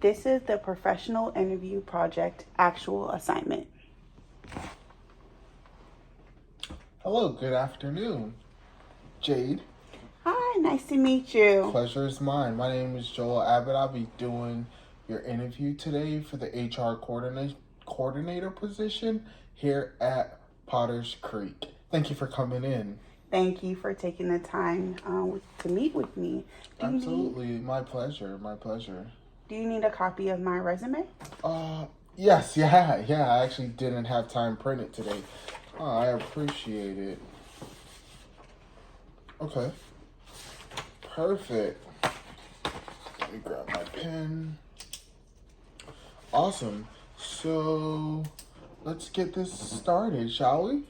This is the Professional Interview Project actual assignment. Hello, good afternoon. Jade, Hi, nice to meet you. pleasure is mine. My name is Joel Abbott. I'll be doing your interview today for the HR coordinator position here at Potter's Creek. Thank you for coming in. Thank you for taking the time to meet with me. Absolutely, my pleasure, my pleasure. Do you need a copy of my resume? Yes, yeah. I actually didn't have time printed today. I appreciate it. Okay. Perfect. Let me grab my pen. Awesome. So let's get this started, shall we?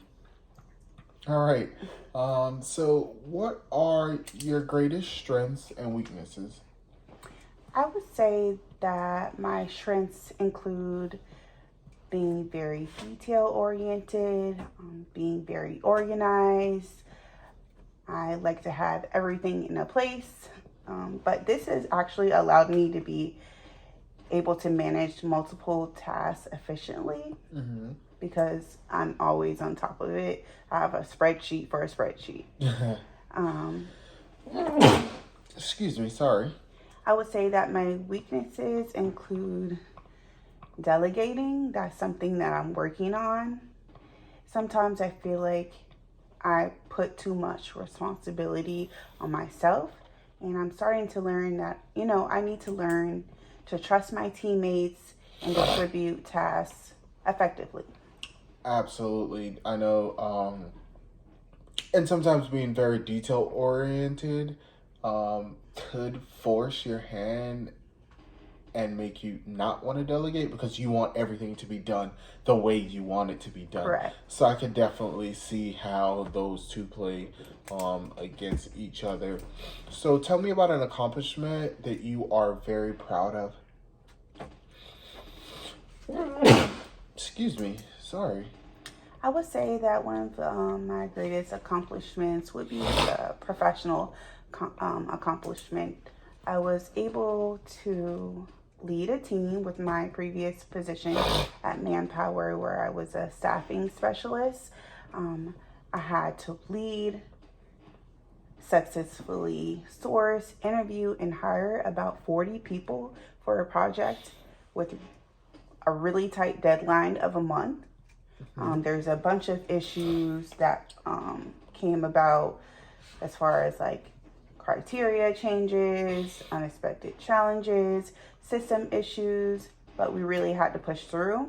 All right. So what are your greatest strengths and weaknesses? I would say that my strengths include being very detail oriented, being very organized. I like to have everything in a place, but this has actually allowed me to be able to manage multiple tasks efficiently because I'm always on top of it. I have a spreadsheet for a spreadsheet. Excuse me, sorry. I would say that my weaknesses include delegating. That's something that I'm working on. Sometimes I feel like I put too much responsibility on myself, and I'm starting to learn that, I need to learn to trust my teammates and distribute tasks effectively. Absolutely. I know, and sometimes being very detail oriented could force your hand and make you not want to delegate because you want everything to be done the way you want it to be done. Correct. So I can definitely see how those two play against each other. So tell me about an accomplishment that you are very proud of. Excuse me. Sorry. I would say that one of my greatest accomplishments would be the professional accomplishment. I was able to lead a team with my previous position at Manpower, where I was a staffing specialist. I had to lead, successfully source, interview, and hire about 40 people for a project with a really tight deadline of a month. There's a bunch of issues that came about as far as like criteria changes, unexpected challenges, system issues, but we really had to push through.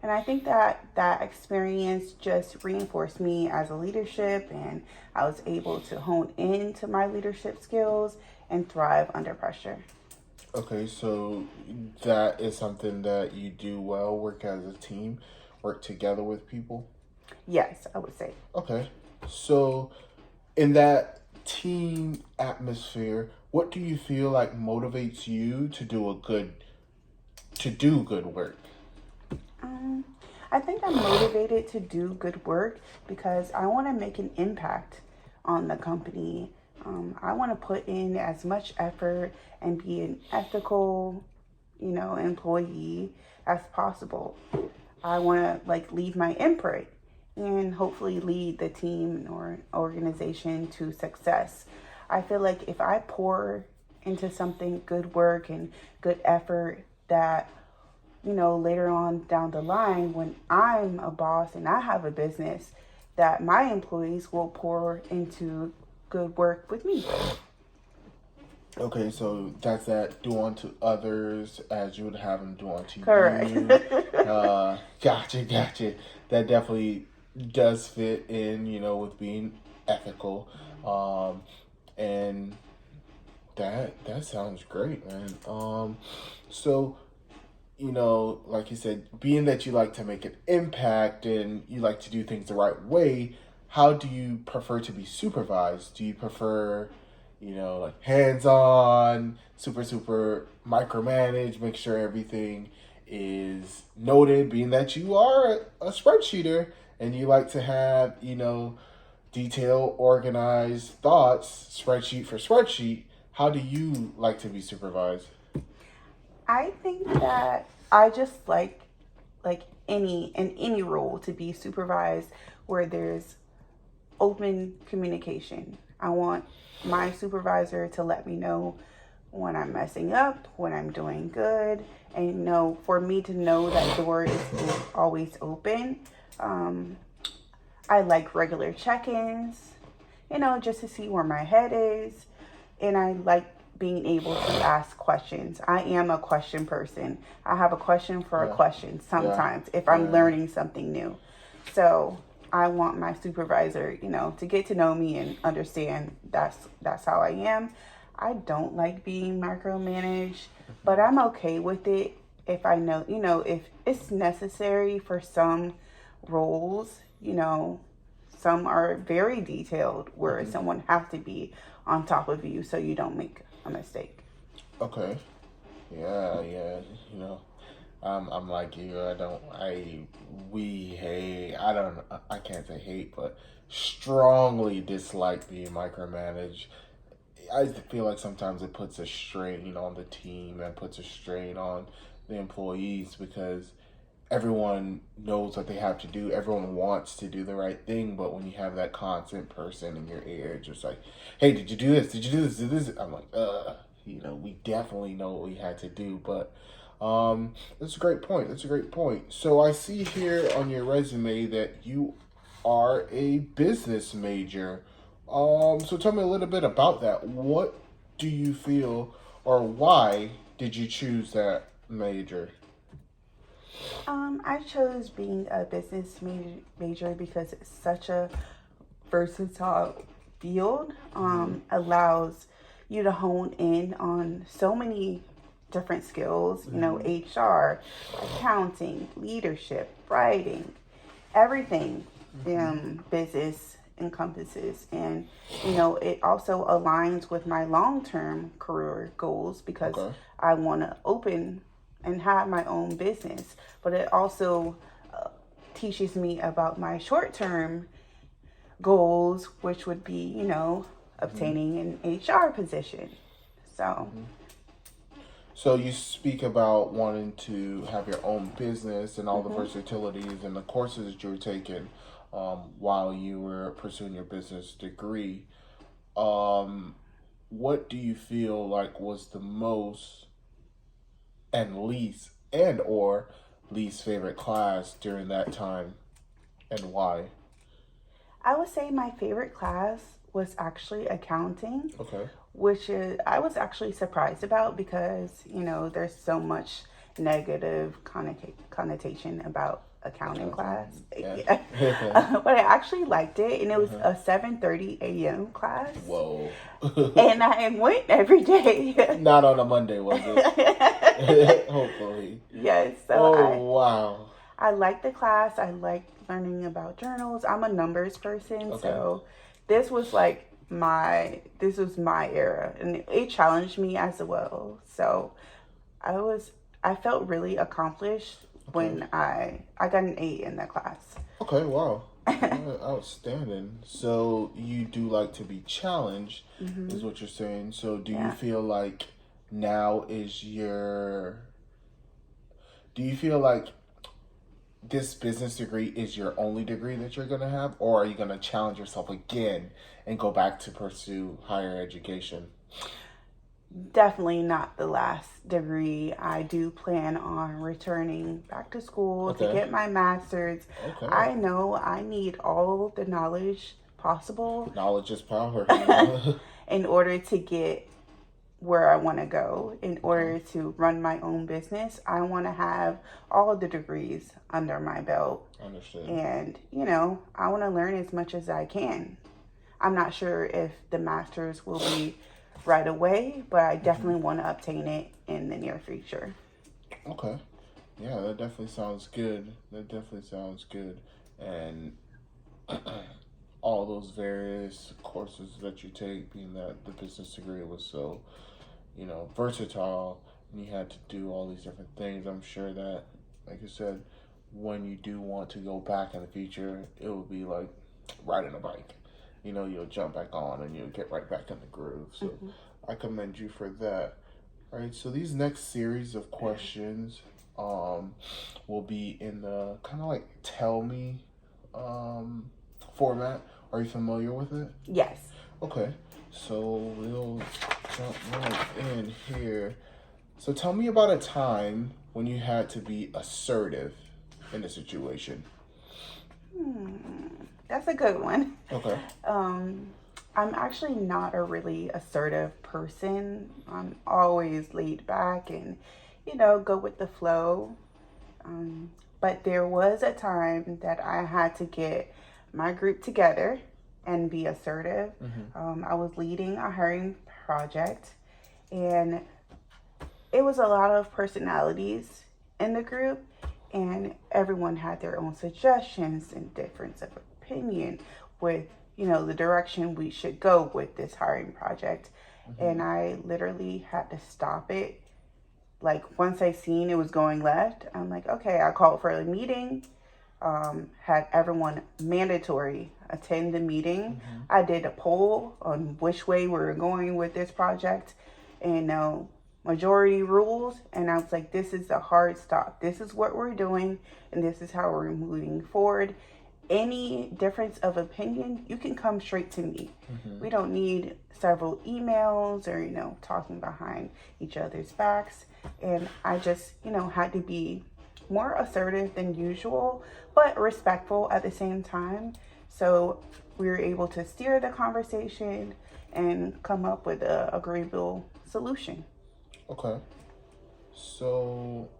And I think that experience just reinforced me as a leadership, and I was able to hone into my leadership skills and thrive under pressure. Okay, so that is something that you do well, work as a team, work together with people. Yes, I would say. Okay, so in that team atmosphere, what do you feel like motivates you to do good work? I think I'm motivated to do good work because I want to make an impact on the company. I want to put in as much effort and be an ethical, employee as possible. I want to leave my imprint and hopefully lead the team or organization to success. I feel like if I pour into something good work and good effort, that later on down the line, when I'm a boss and I have a business, that my employees will pour into good work with me. Okay, so that's that do unto others as you would have them do unto Correct. you. Gotcha. That definitely does fit in, with being ethical. And that sounds great, man. So like you said, being that you like to make an impact and you like to do things the right way, how do you prefer to be supervised? Do you prefer, like hands on, super micromanage, make sure everything is noted, being that you are a spreadsheeter and you like to have, detailed, organized thoughts, spreadsheet for spreadsheet? How do you like to be supervised? I think that I just like any role to be supervised where there's open communication. I want my supervisor to let me know when I'm messing up, when I'm doing good, and for me to know that door is always open. Um, I like regular check-ins, just to see where my head is, and I like being able to ask questions. I am a question person. I have a question for a Yeah. question Yeah. sometimes if I'm Yeah. learning something new. So I want my supervisor, to get to know me and understand that's how I am. I don't like being micromanaged, but I'm okay with it if I know, if it's necessary for some roles, some are very detailed where Mhm. someone has to be on top of you so you don't make a mistake. Okay. Yeah, yeah. You know, I'm like you. We hate. I can't say hate, but strongly dislike being micromanaged. I feel like sometimes it puts a strain, on the team and puts a strain on the employees because everyone knows what they have to do. Everyone wants to do the right thing, but when you have that constant person in your ear, just like, "Hey, did you do this? Did you do this? Did this?" I'm like, we definitely know what we had to do, but that's a great point. That's a great point. So I see here on your resume that you are a business major. So tell me a little bit about that. What do you feel, or why did you choose that major? I chose being a business major because it's such a versatile field. Mm-hmm. Allows you to hone in on so many different skills, Mm-hmm. HR, accounting, leadership, writing, everything Mm-hmm. business encompasses. And, it also aligns with my long term career goals because Okay. I want to open and have my own business. But it also uh, teaches me about my short term goals, which would be, Mm-hmm. obtaining an HR position. So, Mm-hmm. So you speak about wanting to have your own business and all the mhm. versatilities and the courses that you were taking while you were pursuing your business degree. Um, what do you feel like was the most and or least favorite class during that time, and why? I would say my favorite class was actually accounting, Okay. which is I was actually surprised about because there's so much negative connotation about accounting Accounting. class. Yeah. Yeah. But I actually liked it, and it was Uh-huh. a 7:30 a.m. class, Whoa. and I went every day. Not on a Monday, was it? Hopefully. Yes, so Oh wow. I like the class. I like learning about journals. I'm a numbers person, Okay. so this was like this was my era, and it challenged me as well. So I was I felt really accomplished Okay. when I got an 8 in that class. Okay. Wow. Outstanding. So you do like to be challenged, is Hmm. what you're saying. So do you Yeah. feel like now is your? Do you feel like this business degree is your only degree that you're gonna have, or are you gonna challenge yourself again and go back to pursue higher education? Definitely not the last degree. I do plan on returning back to school to Okay. get my master's. Okay. I know I need all the knowledge possible Knowledge is power. You know. in order to get where I want to go. In Okay. order to run my own business, I want to have all of the degrees under my belt. Understood. And, I want to learn as much as I can. I'm not sure if the master's will be right away, but I Hmm. definitely want to obtain it in the near future. Okay. Yeah, that definitely sounds good. That definitely sounds good. And all those various courses that you take, being that the business degree was so, versatile, and you had to do all these different things, I'm sure that, like I said, when you do want to go back in the future, it will be like riding a bike. You'll jump back on and you'll get right back in the groove. So Hmm. I commend you for that. All right, so these next series of questions will be in the kind of like tell me um, format. Are you familiar with it? Yes. Okay, so we'll jump right in here. So tell me about a time when you had to be assertive in a situation. That's a good one. Okay. Um, I'm actually not a really assertive person. I'm always laid back and, go with the flow. But there was a time that I had to get my group together and be assertive. I was leading a hiring project, and it was a lot of personalities in the group, and everyone had their own suggestions and difference of opinion with the direction we should go with this hiring project. And I literally had to stop it. Like, once I seen it was going left, I'm like, okay. I called for a meeting, had everyone mandatory attend the meeting. I did a poll on which way we were going with this project, and majority rules. And I was like, this is a hard stop. This is what we're doing, and this is how we're moving forward. Any difference of opinion, you can come straight to me. We don't need several emails or talking behind each other's backs. And I just had to be more assertive than usual, but respectful at the same time. So we were able to steer the conversation and come up with a agreeable solution. Okay. So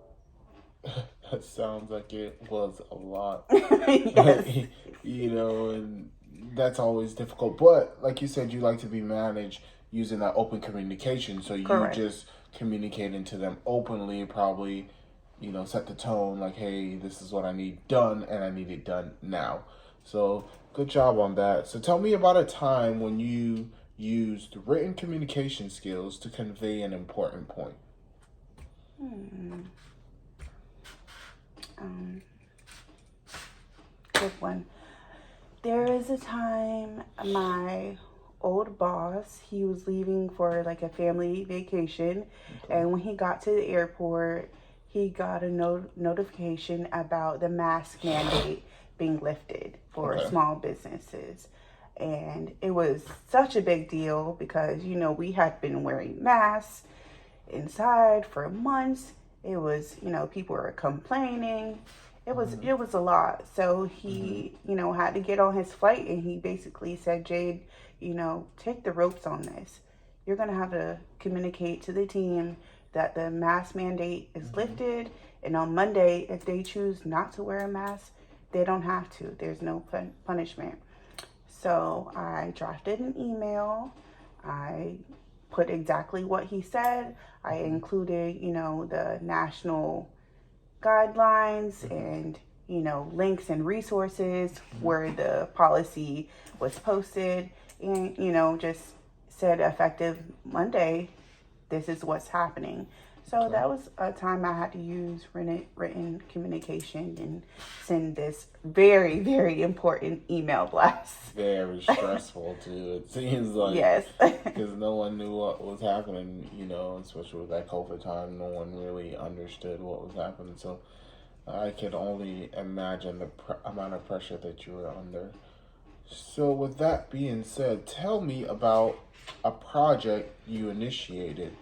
that sounds like it was a lot. Yes. And that's always difficult. But like you said, you like to be managed using that open communication. So you Correct. just communicating to them openly, probably, set the tone like, hey, this is what I need done, and I need it done now. So good job on that. So tell me about a time when you used written communication skills to convey an important point. Good one. There is a time my old boss, he was leaving for like a family vacation, and when he got to the airport, he got a notification about the mask mandate being lifted for Okay. small businesses. And it was such a big deal because we had been wearing masks inside for months. It was, people were complaining. It was a lot. So he, had to get on his flight, and he basically said, Jade, take the ropes on this. You're gonna have to communicate to the team that the mask mandate is lifted, and on Monday, if they choose not to wear a mask, they don't have to. There's no punishment. So I drafted an email. I put exactly what he said. I included, the national guidelines and, links and resources where the policy was posted, and, just said effective Monday, this is what's happening. So Okay. that was a time I had to use written communication and send this very, very important email blast. Very stressful too. It seems like, Yes. because no one knew what was happening. Especially with that COVID time, no one really understood what was happening. So I could only imagine the amount of pressure that you were under. So with that being said, tell me about a project you initiated.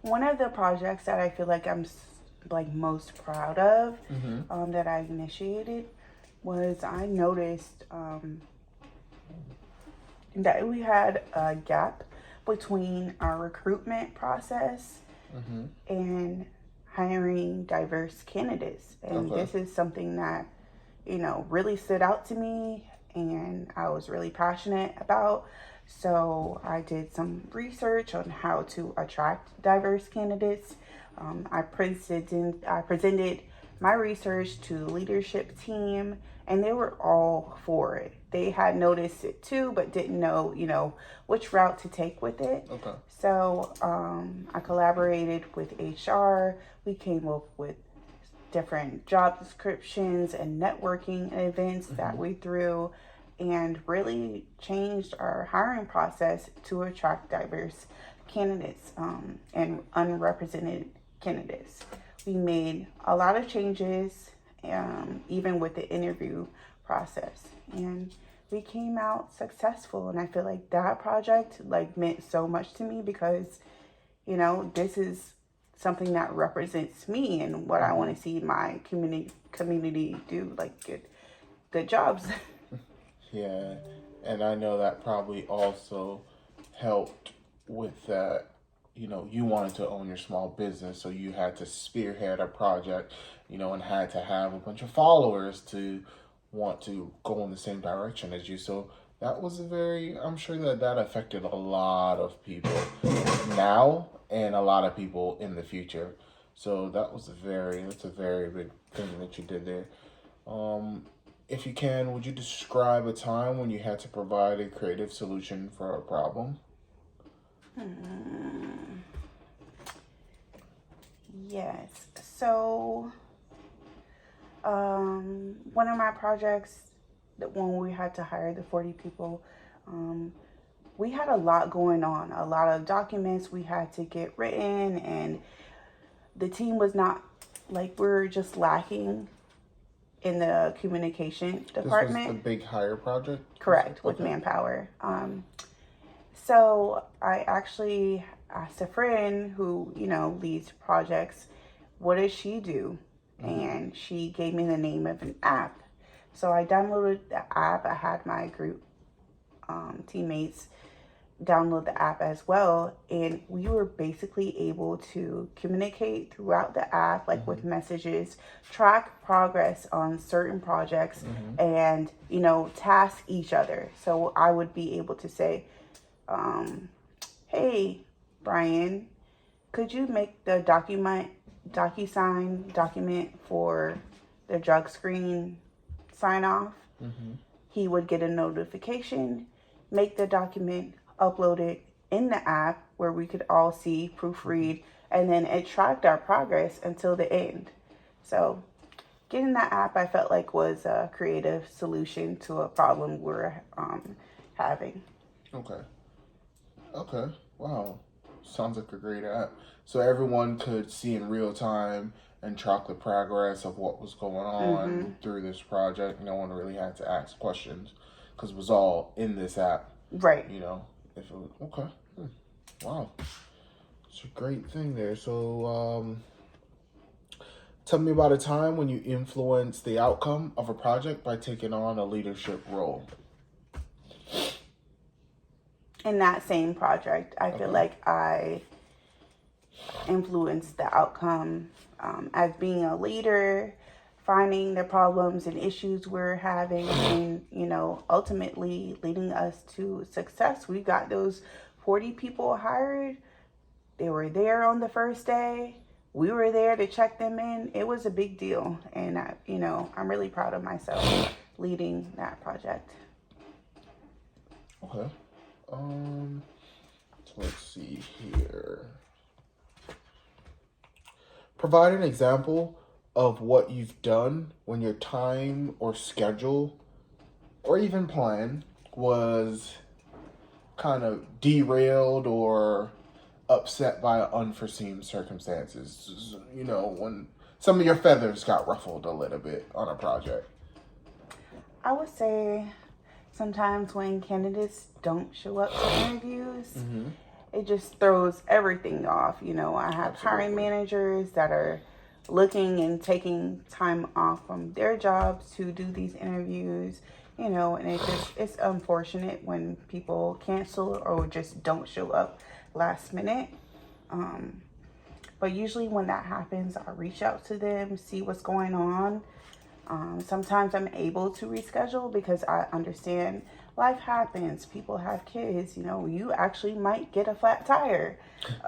One of the projects that I feel like I'm most proud of, that I initiated, was I noticed that we had a gap between our recruitment process and hiring diverse candidates. And Okay. this is something that, really stood out to me, and I was really passionate about. So I did some research on how to attract diverse candidates. I presented my research to the leadership team, and they were all for it. They had noticed it too, but didn't know, which route to take with it. Okay. So I collaborated with HR. We came up with different job descriptions and networking events that we threw. and really changed our hiring process to attract diverse candidates and unrepresented candidates. We made a lot of changes, even with the interview process, and we came out successful. And I feel like that project like meant so much to me because, you know, this is something that represents me and what I want to see my community do, like good jobs. Yeah, and I know that probably also helped with that. You know, you wanted to own your small business, so you had to spearhead a project, you know, and had to have a bunch of followers to want to go in the same direction as you. So that was a very, I'm sure that that affected a lot of people now and a lot of people in the future. So that's a very big thing that you did there. Um, if you can, would you describe a time when you had to provide a creative solution for a problem? Hmm. Yes. So, one of my projects that when we had to hire the 40 people, um, we had a lot going on, a lot of documents we had to get written, and the team was not like we're just lacking in the communication This was the department. big hire project? Correct, with Okay. manpower. So I actually asked a friend who, you know, leads projects, what does she do? Mm-hmm. And she gave me the name of an app. So I downloaded the app. I had my group teammates download the app as well. And we were basically able to communicate throughout the app, like Mm-hmm. with messages, track progress on certain projects, Mm-hmm. and, you know, task each other. So I would be able to say, um, hey, Brian, could you make the DocuSign document for the drug screen sign off? Mm-hmm. He would get a notification, make the document, upload it in the app where we could all see, Mm-hmm. proofread, and then it tracked our progress until the end. So getting that app, I felt like was a creative solution to a problem we're having. Okay. Okay. Wow. Sounds like a great app. So everyone could see in real time and track the progress of what was going Mm-hmm. on through this project. No one really had to ask questions because it was all in this app. Right. You know, if it was okay. Wow, it's a great thing there. So, tell me about a time when you influenced the outcome of a project by taking on a leadership role. In that same project, I feel Okay. like I influenced the outcome as being a leader, finding the problems and issues we're having, and, you know, ultimately leading us to success. We got those 40 people hired. They were there on the first day. We were there to check them in. It was a big deal, and you know, I'm really proud of myself leading that project. Okay. Um. So let's see here. Provide an example of what you've done when your time or schedule or even plan was kind of derailed or upset by unforeseen circumstances. You know, when some of your feathers got ruffled a little bit on a project. I would say sometimes when candidates don't show up to interviews, Mm-hmm. it just throws everything off. You know, I have hiring Absolutely. managers that are looking and taking time off from their jobs to do these interviews, you know, and it's unfortunate when people cancel or just don't show up last minute. Um, but usually when that happens, I reach out to them, see what's going on. Sometimes I'm able to reschedule because I understand life happens. People have kids. You know, you actually might get a flat tire.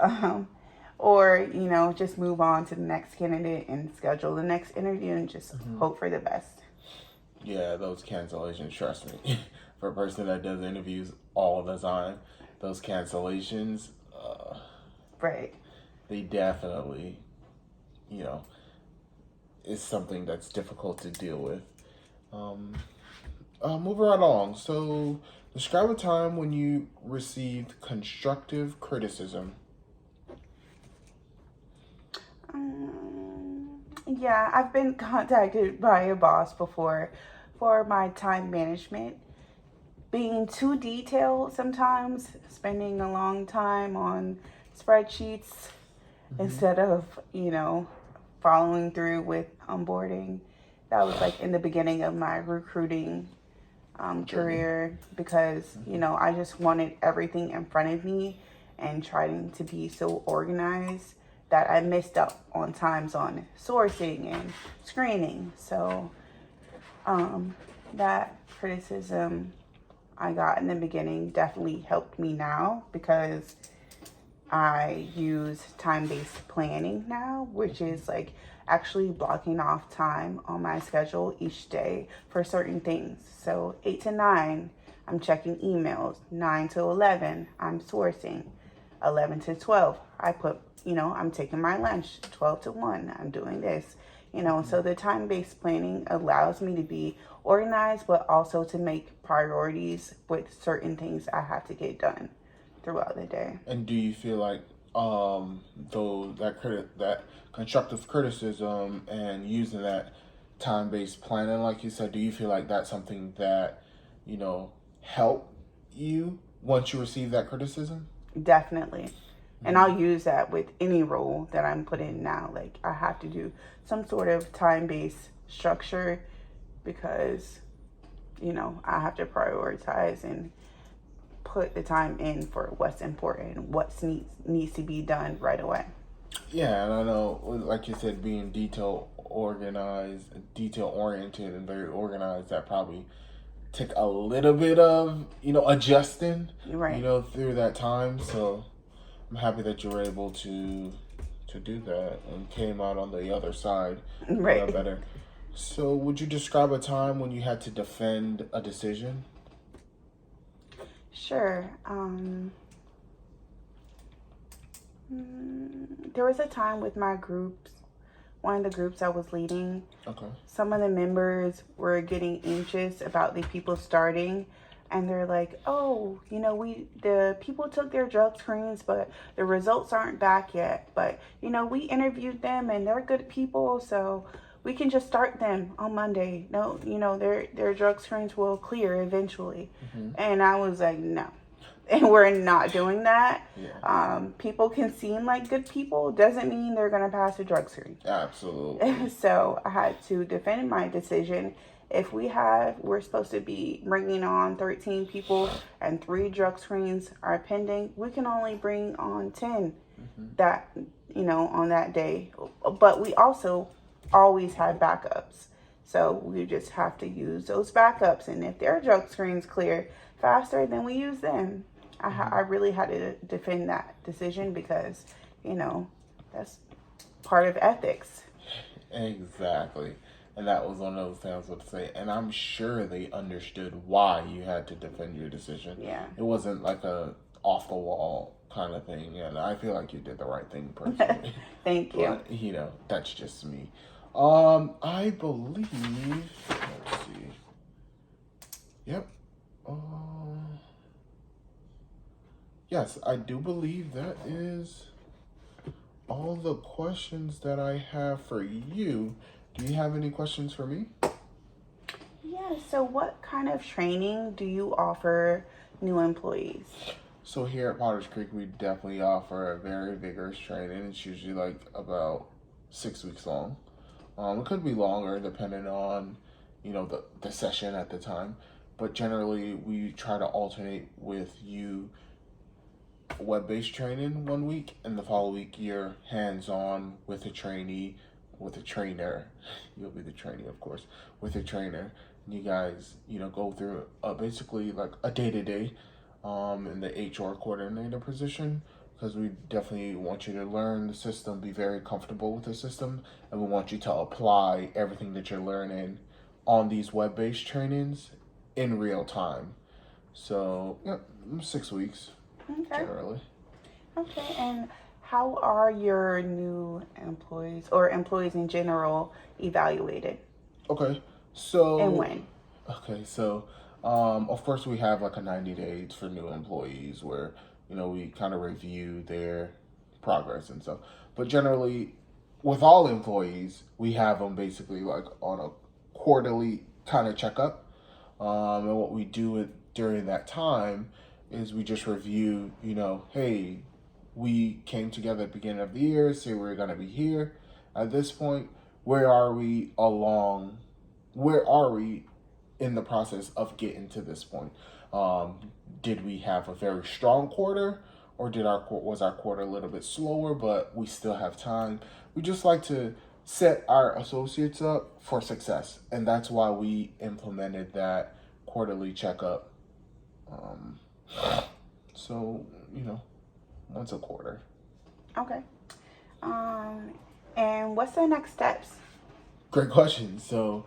Um, or, you know, just move on to the next candidate and schedule the next interview and just Mm-hmm. hope for the best. Yeah, those cancellations, trust me. For a person that does interviews all the time, those cancellations, Right. they definitely, you know, is something that's difficult to deal with. Um, moving right along. So, describe a time when you received constructive criticism. Yeah, I've been contacted by a boss before for my time management. Being too detailed sometimes, spending a long time on spreadsheets Mm-hmm. instead of, following through with onboarding. That was like in the beginning of my recruiting Journey. career because, Mm-hmm. I just wanted everything in front of me and trying to be so organized that I missed out on times on sourcing and screening. So um, that criticism I got in the beginning definitely helped me now because I use time based planning now, which is like actually blocking off time on my schedule each day for certain things. So 8 to 9, I'm checking emails. 9 to 11, I'm sourcing. 11 to 12, I'm taking my lunch. 12 to 1, I'm doing this. So the time based planning allows me to be organized, but also to make priorities with certain things I have to get done throughout the day. And do you feel like though that constructive criticism and using that time based planning, like you said, do you feel like that's something that you know help you once you receive that criticism? Definitely. And Mm-hmm. I'll use that with any role that I'm put in now. Like, I have to do some sort of time based structure because, I have to prioritize and put the time in for what's important, needs to be done right away. Yeah, and I know, like you said, being detail oriented, and very organized, that probably take a little bit of adjusting, Right. through that time. So I'm happy that you were able to do that and came out on the other side Right. better. So, would you describe a time when you had to defend a decision? Sure. There was a time with my groups, one of the groups I was leading, Okay. some of the members were getting anxious about the people starting, and they're like, oh, the people took their drug screens, but the results aren't back yet, but we interviewed them and they're good people, so we can just start them on Monday. No, their drug screens will clear eventually. Mm-hmm. And I was like, no. And we're not doing that. Yeah. People can seem like good people, doesn't mean they're going to pass a drug screen. Absolutely. So I had to defend my decision. If we're supposed to be bringing on 13 people and 3 drug screens are pending, we can only bring on 10 Mm-hmm. that, on that day. But we also always have backups. So we just have to use those backups. And if their drug screens clear faster, then we use them. I really had to defend that decision because, that's part of ethics. Exactly. And that was one of those things I was about to say. And I'm sure they understood why you had to defend your decision. Yeah. It wasn't like a off the wall kind of thing. And I feel like you did the right thing personally. Thank you. But, that's just me. I believe. Let's see. Yep. Yes, I do believe that is all the questions that I have for you. Do you have any questions for me? Yeah, so what kind of training do you offer new employees? So here at Potter's Creek, we definitely offer a very vigorous training. It's usually like about 6 weeks long. It could be longer depending on, the session at the time. But generally, we try to alternate with you web-based training one week, and the following week you're hands-on with a trainee, with a trainer. You'll be the trainee, of course, with a trainer. And you guys, go through basically like a day-to-day in the HR coordinator position, because we definitely want you to learn the system, be very comfortable with the system, and we want you to apply everything that you're learning on these web-based trainings in real time. So, yeah, 6 weeks Okay. generally. Okay. And how are your new employees or employees in general evaluated Okay, and so when? Okay, so of course we have like a 90 days for new employees where we kind of review their progress and stuff. But generally, with all employees, we have them basically like on a quarterly kind of checkup. And what we do during that time is we just review. Hey, we came together at the beginning of the year, say we're gonna be here. At this point, where are we along? Where are we in the process of getting to this point? Did we have a very strong quarter, or was our quarter a little bit slower, but we still have time? We just like to set our associates up for success, and that's why we implemented that quarterly checkup. Um, so once a quarter. Okay. Um, and what's the next steps? Great question. So,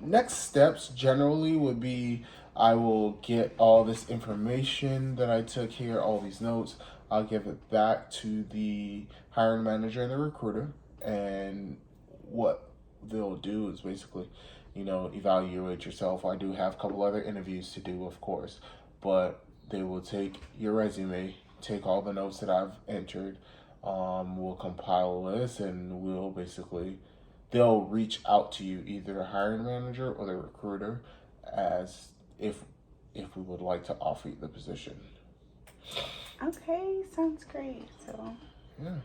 next steps generally would be I will get all this information that I took here, all these notes. I'll give it back to the hiring manager and the recruiter. And what they'll do is basically, evaluate yourself. I do have a couple other interviews to do, of course, but they will take your resume, take all the notes that I've entered. We'll compile a list and they'll reach out to you, either the hiring manager or the recruiter, as if we would like to offer you the position. Okay, sounds great. So, Yeah,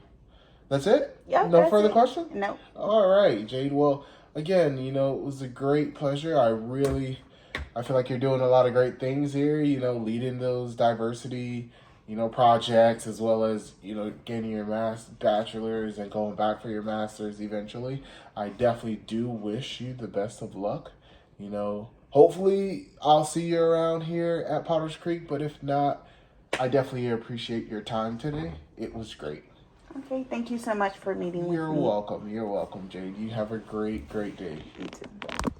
that's it. yeah, No that's further it. question. No. All right, Jade. Well, again, it was a great pleasure. I feel like you're doing a lot of great things here. Leading those diversity projects, as well as getting your bachelor's and going back for your master's eventually. I definitely do wish you the best of luck. Hopefully I'll see you around here at Potter's Creek, but if not, I definitely appreciate your time today. It was great. Okay, thank you so much for meeting with me. You're welcome. You're welcome, Jade. You have a great day. You too.